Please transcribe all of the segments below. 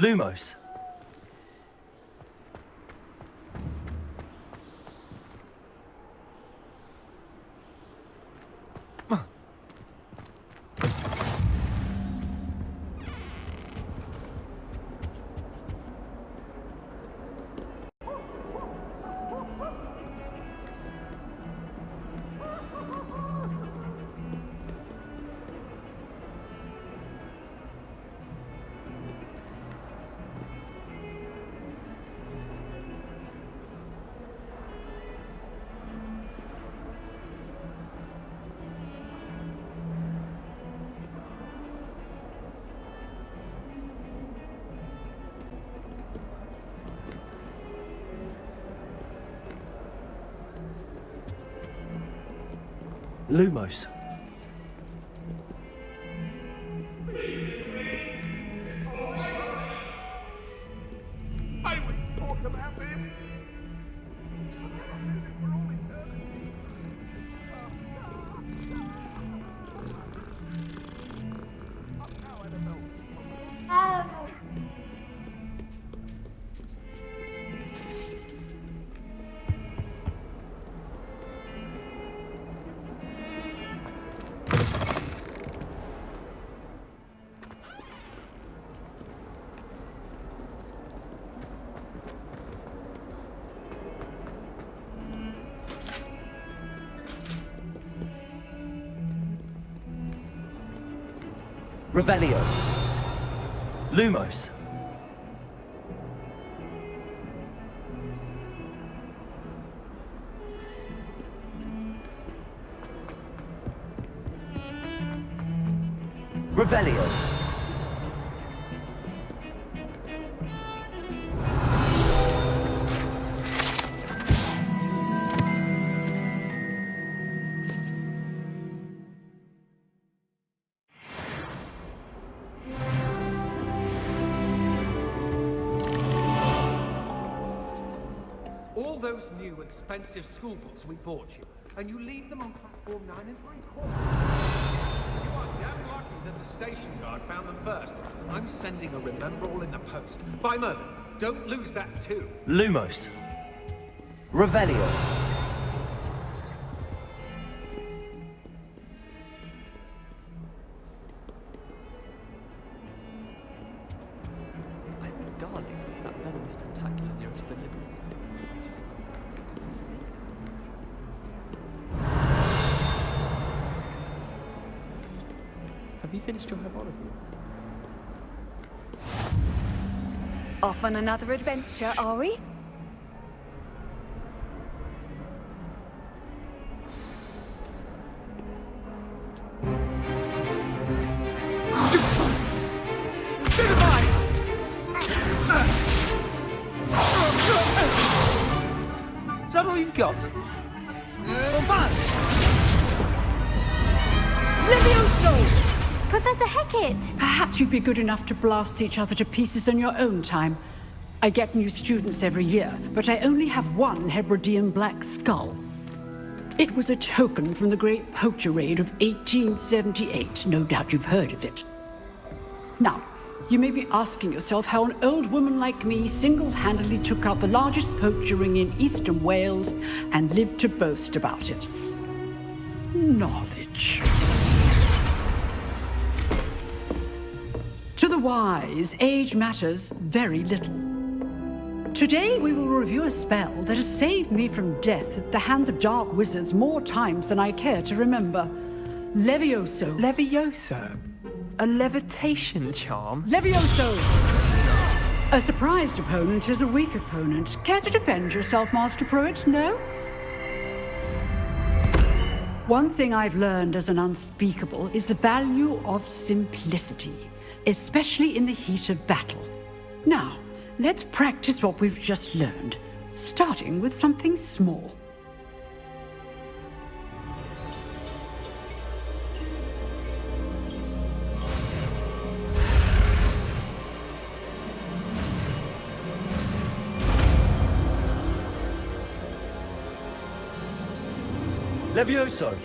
Lumos. Lumos. I would talk about this. Revelio. Lumos. Revelio. All those new expensive school books we bought you, and you leave them on platform 9 and 3/4. You are damn lucky that the station guard found them first. I'm sending a remember-all in the post. By Merlin, don't lose that too. Lumos. Revelio. I think Garlic puts that venomous tentacula nearest the liver. Have you finished your herbology? Off on another adventure, are we? Is that all you've got? Levioso! Professor Hecat! Perhaps you'd be good enough to blast each other to pieces in your own time. I get new students every year, but I only have one Hebridean black skull. It was a token from the Great Poacher Raid of 1878. No doubt you've heard of it. Now, you may be asking yourself how an old woman like me single-handedly took out the largest poacher ring in eastern Wales and lived to boast about it. Knowledge. To the wise, age matters very little. Today we will review a spell that has saved me from death at the hands of dark wizards more times than I care to remember. Levioso. Levioso? A levitation charm? Levioso! A surprised opponent is a weak opponent. Care to defend yourself, Master Pruitt? No? One thing I've learned as an unspeakable is the value of simplicity, especially in the heat of battle. Now, let's practice what we've just learned, starting with something small. Levioso.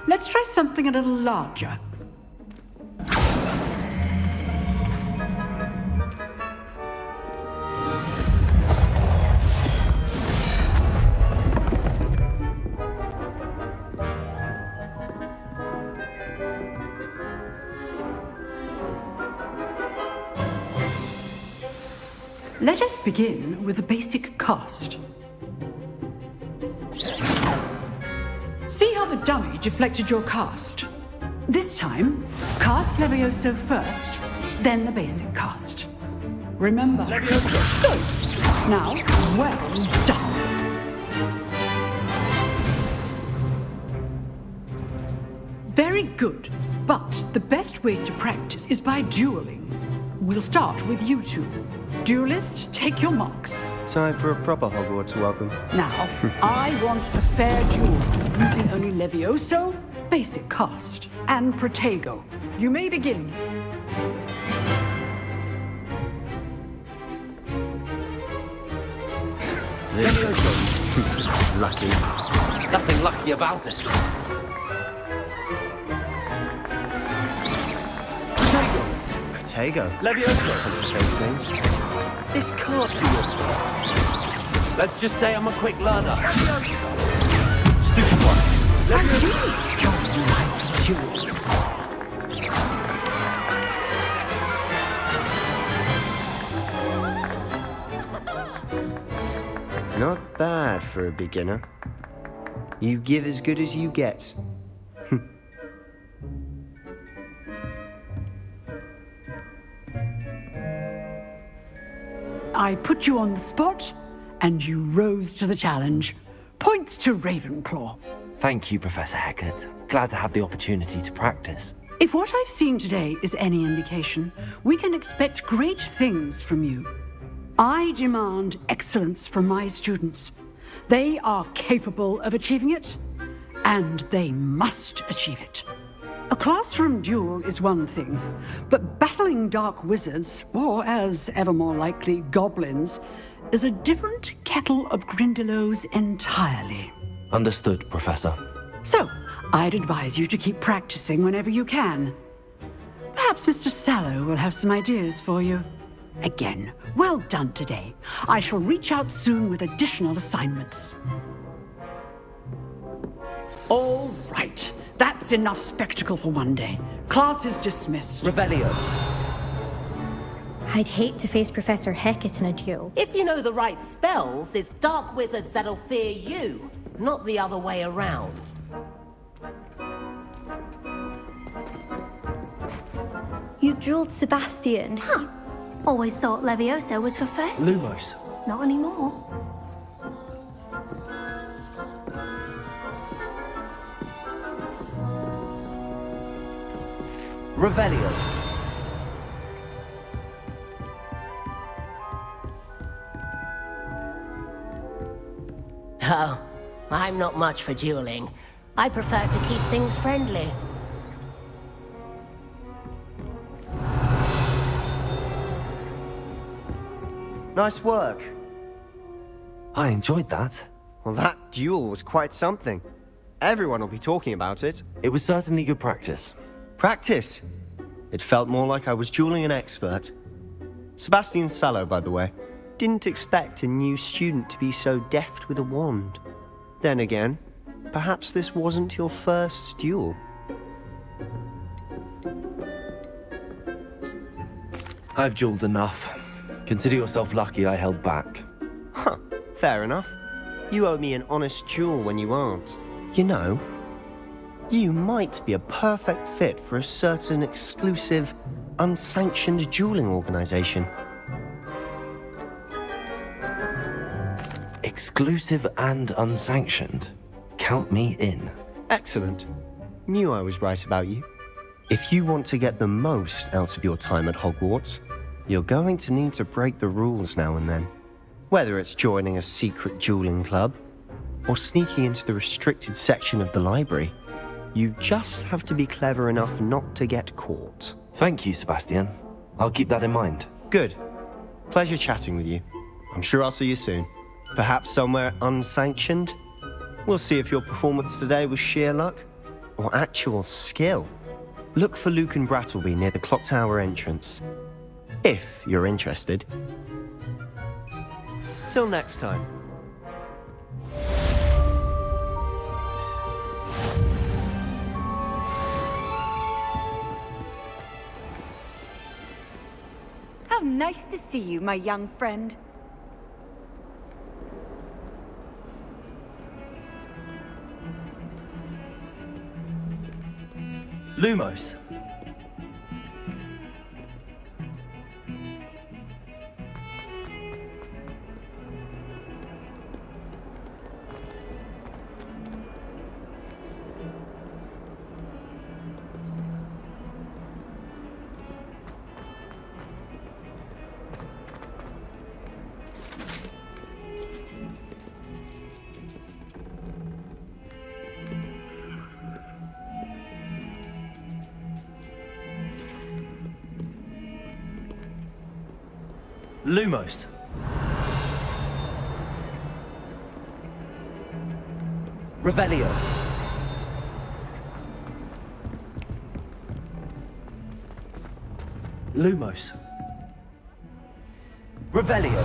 let's try something a little larger. Let us begin with the basic cast. See how the dummy deflected your cast? This time, cast Levioso first, then the basic cast. Remember. Levioso. Good. Now, well done. Very good. But the best way to practice is by dueling. We'll start with you two. Duelists, take your marks. Time for a proper Hogwarts welcome. Now, I want a fair duel using only Levioso, basic cast, and Protego. You may begin. Lucky. Nothing lucky about it. Protego. Levioso. Those things. This can't be your fault. Let's just say I'm a quick learner. Stupid one. Not bad for a beginner. You give as good as you get. I put you on the spot, and you rose to the challenge. Points to Ravenclaw. Thank you, Professor Hecat. Glad to have the opportunity to practice. If what I've seen today is any indication, we can expect great things from you. I demand excellence from my students. They are capable of achieving it, and they must achieve it. A classroom duel is one thing, but battling dark wizards, or as ever more likely, goblins, is a different kettle of Grindylows entirely. Understood, Professor. So, I'd advise you to keep practicing whenever you can. Perhaps Mr. Sallow will have some ideas for you. Again, well done today. I shall reach out soon with additional assignments. All right. That's enough spectacle for one day. Class is dismissed. Revelio. I'd hate to face Professor Hecat in a duel. If you know the right spells, it's dark wizards that'll fear you, not the other way around. You dueled Sebastian. Huh. Always thought Levioso was for first years. Lumos. Not anymore. Revelio. Oh, I'm not much for dueling. I prefer to keep things friendly. Nice work. I enjoyed that. Well, that duel was quite something. Everyone will be talking about it. It was certainly good practice. Practice. It felt more like I was dueling an expert. Sebastian Sallow, by the way. Didn't expect a new student to be so deft with a wand. Then again, perhaps this wasn't your first duel. I've dueled enough. Consider yourself lucky I held back. Huh, fair enough. You owe me an honest duel when you aren't. You know, you might be a perfect fit for a certain exclusive, unsanctioned dueling organization. Exclusive and unsanctioned. Count me in. Excellent. Knew I was right about you. If you want to get the most out of your time at Hogwarts, you're going to need to break the rules now and then. Whether it's joining a secret dueling club, or sneaking into the restricted section of the library, you just have to be clever enough not to get caught. Thank you, Sebastian. I'll keep that in mind. Good. Pleasure chatting with you. I'm sure I'll see you soon. Perhaps somewhere unsanctioned? We'll see if your performance today was sheer luck, or actual skill, look for Luke and Brattleby near the clock tower entrance. If you're interested. Till next time. How nice to see you, my young friend. Lumos. Lumos. Revelio. Lumos. Revelio.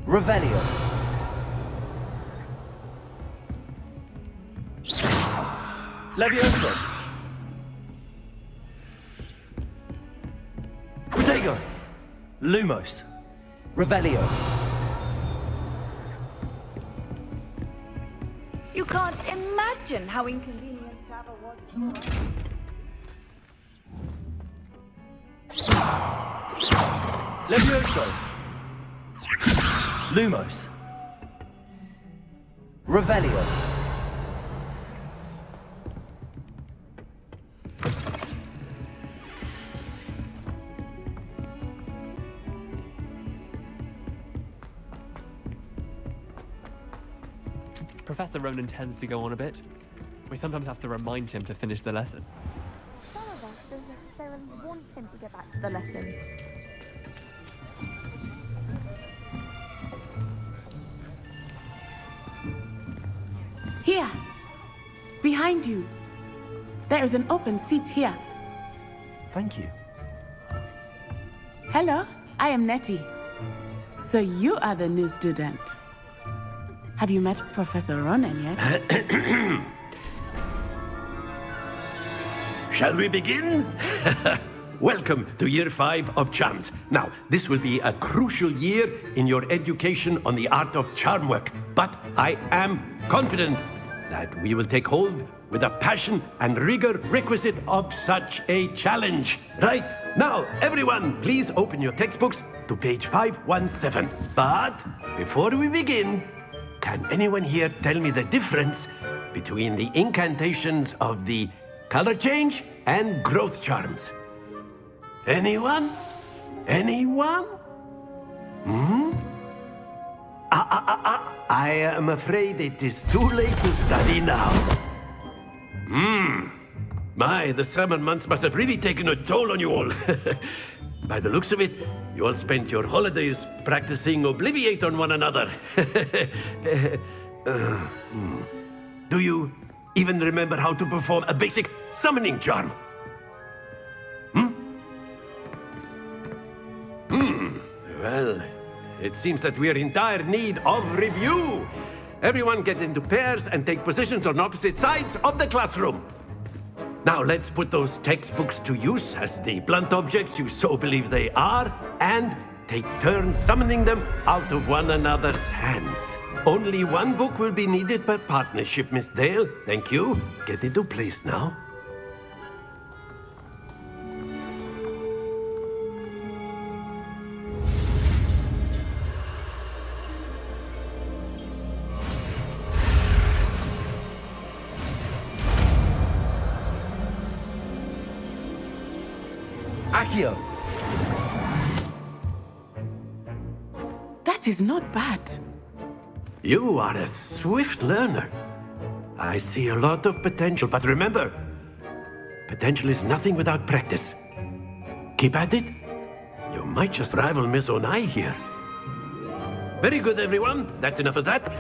Revelio. Levioso. Protego. Lumos. Revelio. You can't imagine how inconvenient travel was. Levioso. Lumos. Revelio. Professor Ronan tends to go on a bit. We sometimes have to remind him to finish the lesson. Some of us don't necessarily want him to get back to the lesson. Here, behind you. There is an open seat here. Thank you. Hello, I am Nettie. So you are the new student. Have you met Professor Ronan yet? Shall we begin? Welcome to Year 5 of Charms. Now, this will be a crucial year in your education on the art of charm work, but I am confident that we will take hold with the passion and rigor requisite of such a challenge. Right, now, everyone, please open your textbooks to page 517. But before we begin, can anyone here tell me the difference between the incantations of the color change and growth charms? Anyone? Anyone? I am afraid it is too late to study now. My, the summer months must have really taken a toll on you all. By the looks of it, you all spent your holidays practicing Obliviate on one another. Do you even remember how to perform a basic summoning charm? Well, it seems that we are in dire need of review. Everyone get into pairs and take positions on opposite sides of the classroom. Now let's put those textbooks to use as the blunt objects you so believe they are, and take turns summoning them out of one another's hands. Only one book will be needed per partnership, Miss Dale. Thank you. Get into place now. Accio! That is not bad. You are a swift learner. I see a lot of potential, but remember, potential is nothing without practice. Keep at it. You might just rival Miss Onai here. Very good, everyone. That's enough of that.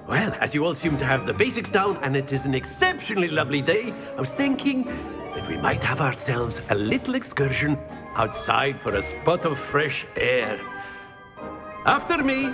Well, as you all seem to have the basics down, and it is an exceptionally lovely day, I was thinking that we might have ourselves a little excursion outside for a spot of fresh air. After me!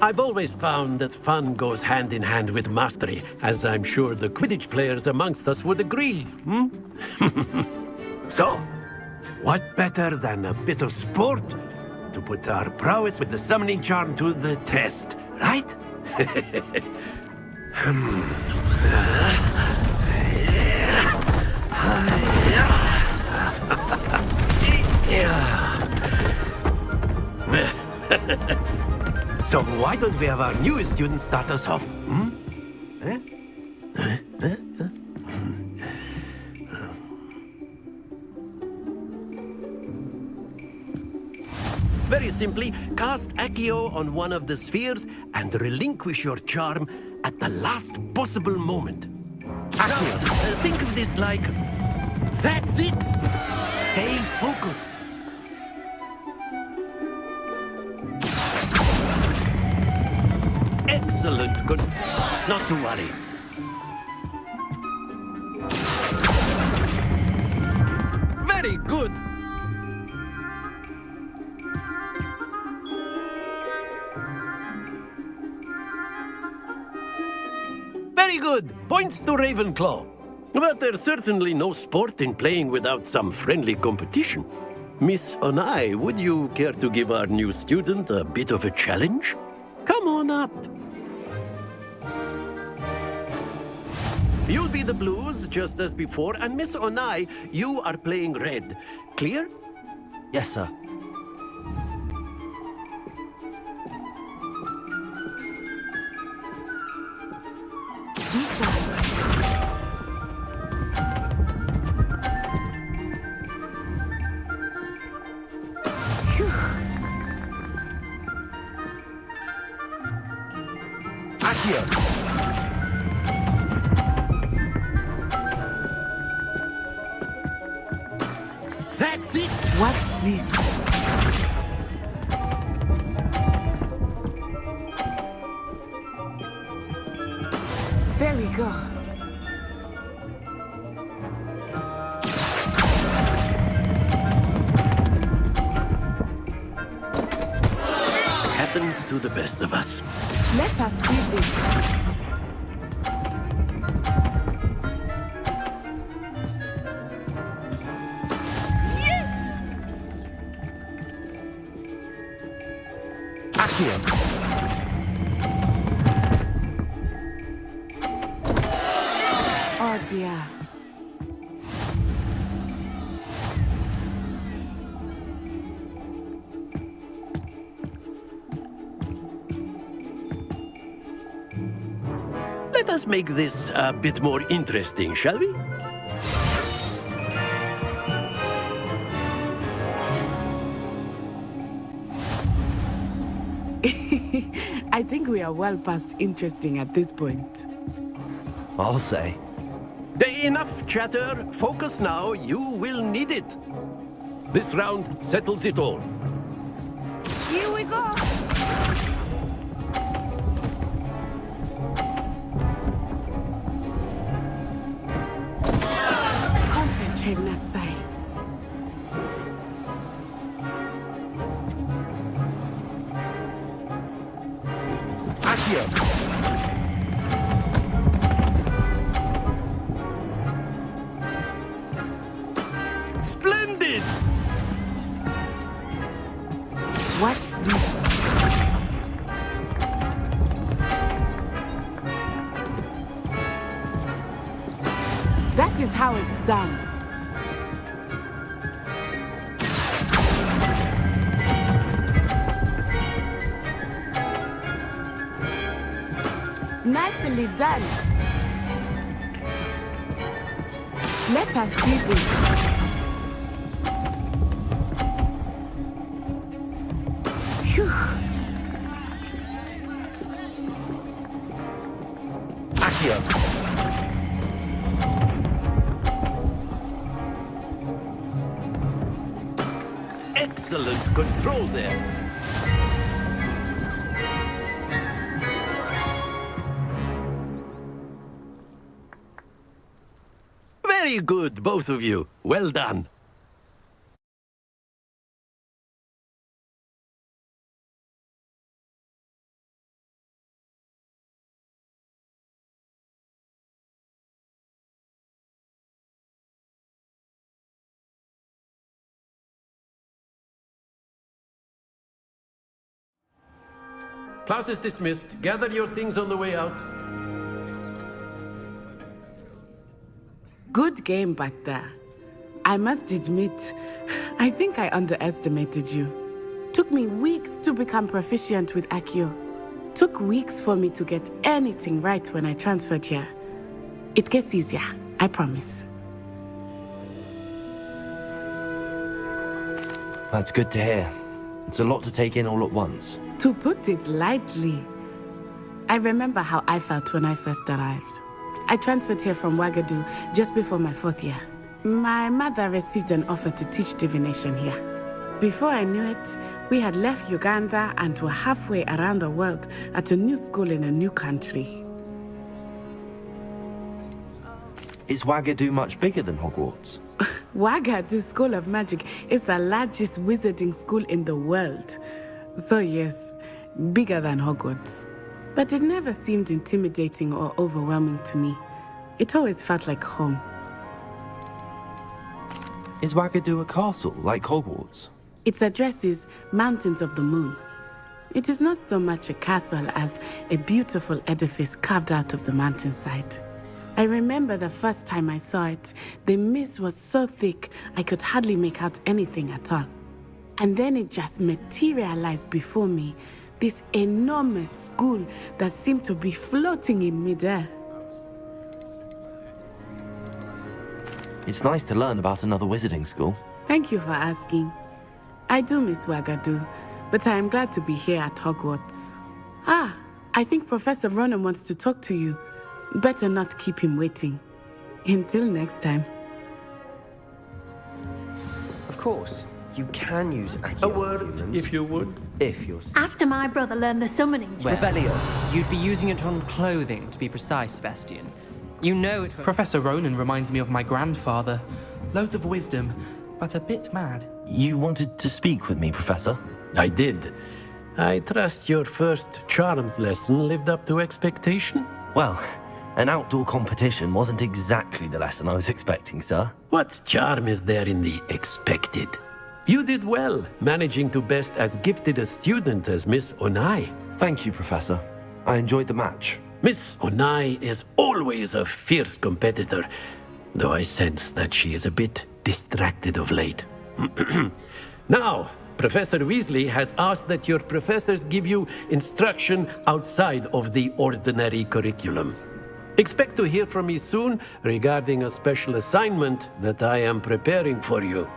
I've always found that fun goes hand in hand with mastery, as I'm sure the Quidditch players amongst us would agree, So, what better than a bit of sport to put our prowess with the summoning charm to the test, right? So why don't we have our newest student start us off? Very simply, cast Accio on one of the spheres and relinquish your charm at the last possible moment. Accio, think of this like... That's it! Stay focused. Excellent. Good. Not to worry. Very good. Very good. Points to Ravenclaw. But there's certainly no sport in playing without some friendly competition. Miss Onai, would you care to give our new student a bit of a challenge? Come on up. You'll be the blues, just as before, and Miss Onai, you are playing red. Clear? Yes, sir. That's it! Watch this. There we go. Happens to the best of us. Let us see this. Oh dear. us make this a bit more interesting, shall we? I think we are well past interesting at this point. I'll say. Enough chatter. Focus now. You will need it. This round settles it all. Here we go! Concentrate, Natsai. Accio. Splendid! Watch this. That is how it's done. Nicely done. Let us see this. Phew. Accio. Excellent control there. Very good, both of you. Well done. Class is dismissed. Gather your things on the way out. Good game back there. I must admit, I think I underestimated you. Took me weeks to become proficient with Accio. Took weeks for me to get anything right when I transferred here. It gets easier, I promise. That's good to hear. It's a lot to take in all at once. To put it lightly, I remember how I felt when I first arrived. I transferred here from Wagadu just before my 4th year. My mother received an offer to teach divination here. Before I knew it, we had left Uganda and were halfway around the world at a new school in a new country. Is Wagadu much bigger than Hogwarts? Wagadu School of Magic is the largest wizarding school in the world. So yes, bigger than Hogwarts. But it never seemed intimidating or overwhelming to me. It always felt like home. Is Wagadu a castle, like Hogwarts? Its address is Mountains of the Moon. It is not so much a castle as a beautiful edifice carved out of the mountainside. I remember the first time I saw it, the mist was so thick I could hardly make out anything at all. And then it just materialized before me, this enormous school that seemed to be floating in midair. It's nice to learn about another wizarding school. Thank you for asking. I do miss Wagadu, but I am glad to be here at Hogwarts. I think Professor Ronan wants to talk to you. Better not keep him waiting. Until next time. Of course, you can use Accio. A word, if you would. If you're... After my brother learned the summoning trick. Revelio, you'd be using it on clothing, to be precise, Sebastian. You know it. Professor Ronan reminds me of my grandfather. Loads of wisdom, but a bit mad. You wanted to speak with me, Professor? I did. I trust your first charms lesson lived up to expectation? Well, an outdoor competition wasn't exactly the lesson I was expecting, sir. What charm is there in the expected? You did well, managing to best as gifted a student as Miss Onai. Thank you, Professor. I enjoyed the match. Miss Onai is always a fierce competitor, though I sense that she is a bit distracted of late. Now, Professor Weasley has asked that your professors give you instruction outside of the ordinary curriculum. Expect to hear from me soon regarding a special assignment that I am preparing for you.